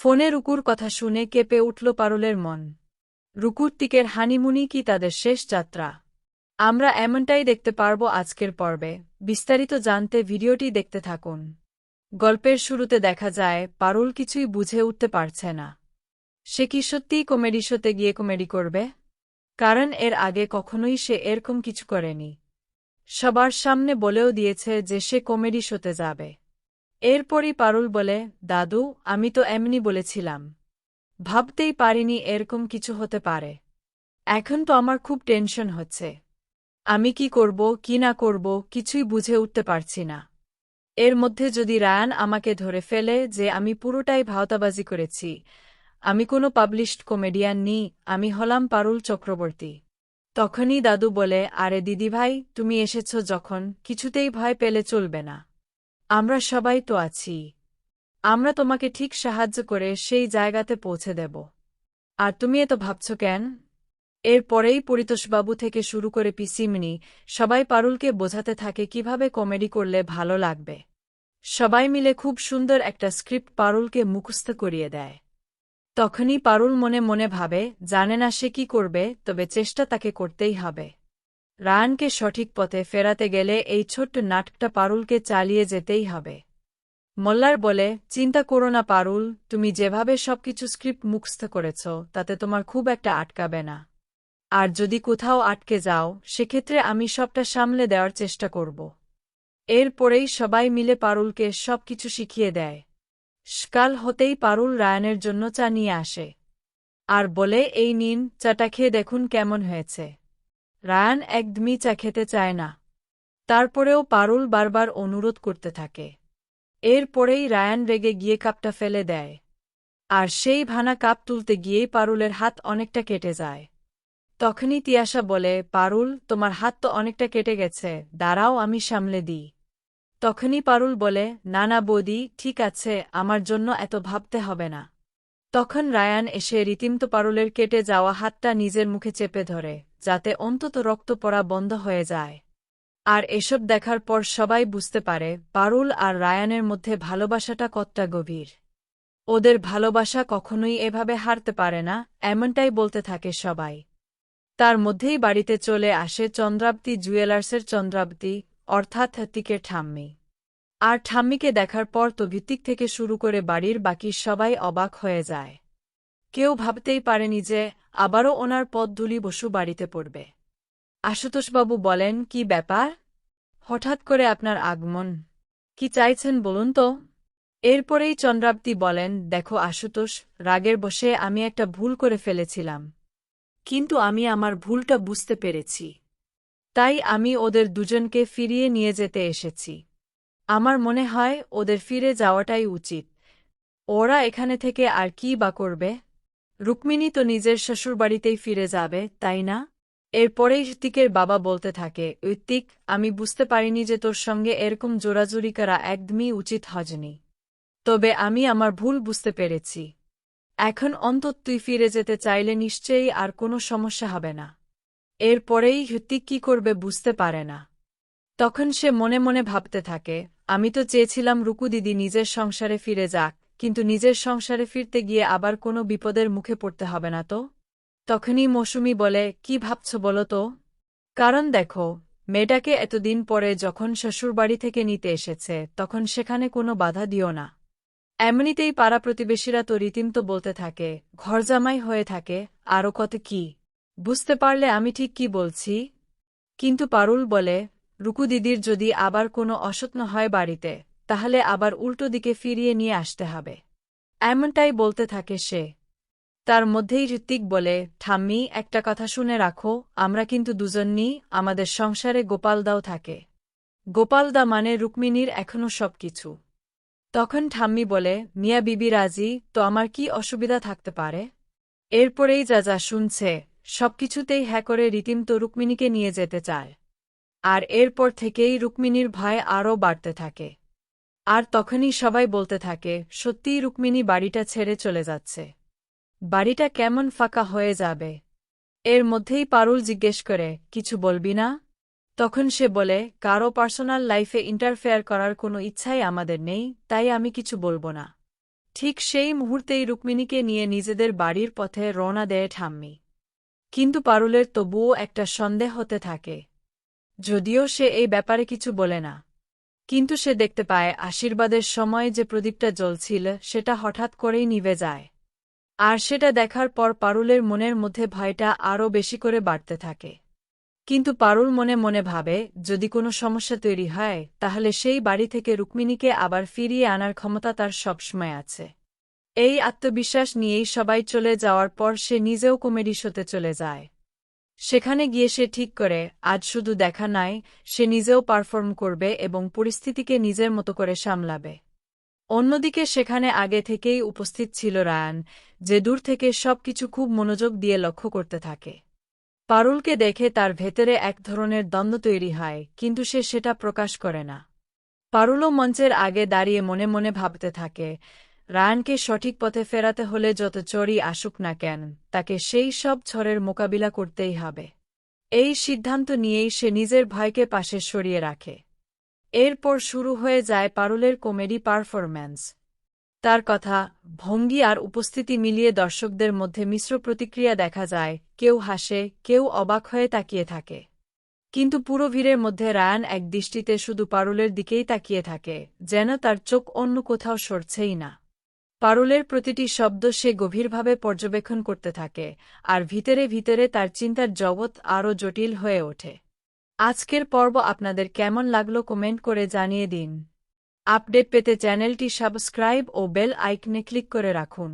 ফোনে রুকুর কথা শুনে কেঁপে উঠল পারুলের মন। রুকুর টিকের হানিমুনি কি তাদের শেষ যাত্রা? আমরা এমনটাই দেখতে পারব আজকের পর্বে। বিস্তারিত জানতে ভিডিওটি দেখতে থাকুন। গল্পের শুরুতে দেখা যায় পারুল কিছুই বুঝে উঠতে পারছে না। সে কি সত্যিই কমেডি শোতে গিয়ে কমেডি করবে? কারণ এর আগে কখনোই সে এরকম কিছু করেনি। সবার সামনে বলেও দিয়েছে যে সে কমেডি শোতে যাবে। এরপরই পারুল বলে, দাদু, আমি তো এমনি বলেছিলাম। ভাবতেই পারিনি এরকম কিছু হতে পারে। এখন তো আমার খুব টেনশন হচ্ছে। আমি কি করব কি না করব কিছুই বুঝে উঠতে পারছি না। এর মধ্যে যদি রায়ান আমাকে ধরে ফেলে যে আমি পুরোটাই ভাওতাবাজি করেছি, আমি কোনো পাবলিশড কমেডিয়ান নি, আমি হলাম পারুল চক্রবর্তী। তখনই দাদু বলে, আরে দিদিভাই, তুমি এসেছ যখন, কিছুতেই ভয় পেলে চলবে না। আমরা সবাই তো আছি। আমরা তোমাকে ঠিক সাহায্য করে সেই জায়গাতে পৌঁছে দেব। আর তুমি এত ভাবছ কেন? এরপরেই পরিতোষবাবু থেকে শুরু করে পিসিমনি সবাই পারুলকে বোঝাতে থাকে কিভাবে কমেডি করলে ভালো লাগবে। সবাই মিলে খুব সুন্দর একটা স্ক্রিপ্ট পারুলকে মুখস্থ করিয়ে দেয়। তখনই পারুল মনে মনে ভাবে, জানে না সে কি করবে, তবে চেষ্টা তাকে করতেই হবে। রায়ানকে সঠিক পথে ফেরাতে গেলে এই ছোট্ট নাটকটা পারুলকে চালিয়ে যেতেই হবে। মোল্লার বলে, চিন্তা করো না পারুল, তুমি যেভাবে সবকিছু স্ক্রিপ্ট মুখস্থ করেছ তাতে তোমার খুব একটা আটকাবে না। আর যদি কোথাও আটকে যাও সেক্ষেত্রে আমি সবটা সামলে দেওয়ার চেষ্টা করব। এরপরেই সবাই মিলে পারুলকে সবকিছু শিখিয়ে দেয়। সকাল হতেই পারুল রায়ানের জন্য চা নিয়ে আসে। আর বলে, এই নিন, চাটা খেয়ে দেখুন কেমন হয়েছে। রায়ান একদমই চা খেতে চায় না। তারপরেও পারুল বারবার অনুরোধ করতে থাকে। এরপরেই রায়ান রেগে গিয়ে কাপটা ফেলে দেয়। আর সেই ভাঙা কাপ তুলতে গিয়েই পারুলের হাত অনেকটা কেটে যায়। তখনই তিয়াশা বলে, পারুল, তোমার হাত তো অনেকটা কেটে গেছে, দাঁড়াও আমি সামলে দিই। তখনই পারুল বলে, না না বৌদি, ঠিক আছে, আমার জন্য এত ভাবতে হবে না। তখন রায়ান এসে রীতিমতো পারুলের কেটে যাওয়া হাতটা নিজের মুখে চেপে ধরে, যাতে অন্তত রক্ত পড়া বন্ধ হয়ে যায়। আর এসব দেখার পর সবাই বুঝতে পারে পারুল আর রায়ানের মধ্যে ভালোবাসাটা কতটা গভীর। ওদের ভালোবাসা কখনোই এভাবে হারতে পারে না, এমনটাই বলতে থাকে সবাই। তার মধ্যেই বাড়িতে চলে আসে চন্দ্রাবতী জুয়েলার্সের চন্দ্রাবতী, অর্থাৎ হৃতিকের ঠাম্মি। আর ঠাম্মিকে দেখার পর তো ভিত্তিক থেকে শুরু করে বাড়ির বাকি সবাই অবাক হয়ে যায়। কেউ ভাবতেই পারেনি যে আবারও ওনার পদধূলি বসু বাড়িতে পড়বে। আশুতোষবাবু বলেন, কি ব্যাপার? হঠাৎ করে আপনার আগমন? কি চাইছেন বলুন তো? এরপরেই চন্দ্রাবতী বলেন, দেখো আশুতোষ, রাগের বশে আমি একটা ভুল করে ফেলেছিলাম। কিন্তু আমি আমার ভুলটা বুঝতে পেরেছি। তাই আমি ওদের দুজনকে ফিরিয়ে নিয়ে যেতে এসেছি। আমার মনে হয় ওদের ফিরে যাওয়াটাই উচিত। ওরা এখানে থেকে আর কি বা করবে? রুক্মিণী তো নিজের শ্বশুরবাড়িতেই ফিরে যাবে, তাই না? এরপরেই ঋত্বিকের বাবা বলতে থাকে, ঋত্বিক, আমি বুঝতে পারিনি যে তোর সঙ্গে এরকম জোরাজুরি করা একদমই উচিত হয়নি। তবে আমি আমার ভুল বুঝতে পেরেছি। এখন অন্তত তুই ফিরে যেতে চাইলে নিশ্চয়ই আর কোনো সমস্যা হবে না। এরপরেই ঋত্বিক কি করবে বুঝতে পারে না। তখন সে মনে মনে ভাবতে থাকে, আমি তো চেয়েছিলাম রুকু দিদি নিজের সংসারে ফিরে যাক, কিন্তু নিজের সংসারে ফিরতে গিয়ে আবার কোনো বিপদের মুখে পড়তে হবে না তো? তখনই মৌসুমী বলে, কি ভাবছ বলো তো? কারণ দেখো, মেয়েটাকে এতদিন পরে যখন শ্বশুরবাড়ি থেকে নিতে এসেছে তখন সেখানে কোনো বাধা দিও না। এমনিতেই পাড়া প্রতিবেশীরা তো রীতিমতো বলতে থাকে, ঘরজামাই হয়ে থাকে, আরও কত কি। বুঝতে পারলে আমি ঠিক কি বলছি? কিন্তু পারুল বলে, রুকু দিদির যদি আবার কোনো অসত্ন হয় বাড়িতে, তাহলে আবার উল্টো দিকে ফিরিয়ে নিয়ে আসতে হবে। এমনটাই বলতে থাকে সে। তার মধ্যেই ঋত্বিক বলে, ঠাম্মি, একটা কথা শুনে রাখো, আমরা কিন্তু দুজনই, আমাদের সংসারে গোপালদাও থাকে। গোপালদা মানে রুক্মিণীর এখনও সবকিছু। তখন ঠাম্মি বলে, মিয়া বিবি রাজি, তো আমার কি অসুবিধা থাকতে পারে? এরপরেই যা যা শুনছে সবকিছুতেই হ্যাঁ করে রীতিমতো রুক্মিণীকে নিয়ে যেতে চায়। আর এরপর থেকেই রুক্মিণীর ভয় আরও বাড়তে থাকে। আর তখনই সবাই বলতে থাকে, সত্যিই রুক্মিণী বাড়িটা ছেড়ে চলে যাচ্ছে। বাড়িটা কেমন ফাঁকা হয়ে যাবে। এর মধ্যেই পারুল জিজ্ঞেস করে, কিছু বলবি না? তখন সে বলে, কারো পার্সোনাল লাইফে ইন্টারফেয়ার করার কোনো ইচ্ছাই আমাদের নেই, তাই আমি কিছু বলবো না। ঠিক সেই মুহূর্তেই রুক্মিণীকে নিয়ে নিজেদের বাড়ির পথে রওনা দেয় ঠাম্মি। কিন্তু পারুলের তবুও একটা সন্দেহ হতে থাকে। যদিও সে এই ব্যাপারে কিছু বলে না, কিন্তু সে দেখতে পায় আশীর্বাদের সময় যে প্রদীপটা জ্বলছিল সেটা হঠাৎ করেই নিভে যায়। আর সেটা দেখার পর পারুলের মনের মধ্যে ভয়টা আরও বেশি করে বাড়তে থাকে। কিন্তু পারুল মনে মনে ভাবে, যদি কোনো সমস্যা তৈরি হয় তাহলে সেই বাড়ি থেকে রুক্মিণীকে আবার ফিরিয়ে আনার ক্ষমতা তার সবসময় আছে। এই আত্মবিশ্বাস নিয়েই সবাই চলে যাওয়ার পর সে নিজেও কমেডি শোতে চলে যায়। সেখানে গিয়ে সে ঠিক করে, আজ শুধু দেখা নাই, সে নিজেও পারফর্ম করবে এবং পরিস্থিতিকে নিজের মতো করে সামলাবে। অন্যদিকে সেখানে আগে থেকেই উপস্থিত ছিল রায়ান, যে দূর থেকে সবকিছু খুব মনোযোগ দিয়ে লক্ষ্য করতে থাকে। পারুলকে দেখে তার ভেতরে এক ধরনের দ্বন্দ্ব তৈরি হয়, কিন্তু সে সেটা প্রকাশ করে না। পারুলও মঞ্চের আগে দাঁড়িয়ে মনে মনে ভাবতে থাকে, রায়ানকে সঠিক পথে ফেরাতে হলে যত চোরই আসুক না কেন, তাকে সেই সব ঝড়ের মোকাবিলা করতেই হবে। এই সিদ্ধান্ত নিয়েই সে নিজের ভয়কে পাশে সরিয়ে রাখে। এরপর শুরু হয়ে যায় পারুলের কমেডি পারফরম্যান্স। তার কথা, ভঙ্গি আর উপস্থিতি মিলিয়ে দর্শকদের মধ্যে মিশ্র প্রতিক্রিয়া দেখা যায়, কেউ হাসে, কেউ অবাক হয়ে তাকিয়ে থাকে। কিন্তু পুরো ভিড়ের মধ্যে রায়ান এক দৃষ্টিতে শুধু পারুলের দিকেই তাকিয়ে থাকে, যেন তার চোখ অন্য কোথাও সরছেই না। পারুলের প্রতিটি শব্দ সে গভীরভাবে পর্যবেক্ষণ করতে থাকে, আর ভিতরে ভিতরে তার চিন্তার জগৎ আরও জটিল হয়ে ওঠে। আজকের পর্ব আপনাদের কেমন লাগলো কমেন্ট করে জানিয়ে দিন। আপডেট পেতে চ্যানেলটি সাবস্ক্রাইব ও বেল আইকনে ক্লিক করে রাখুন।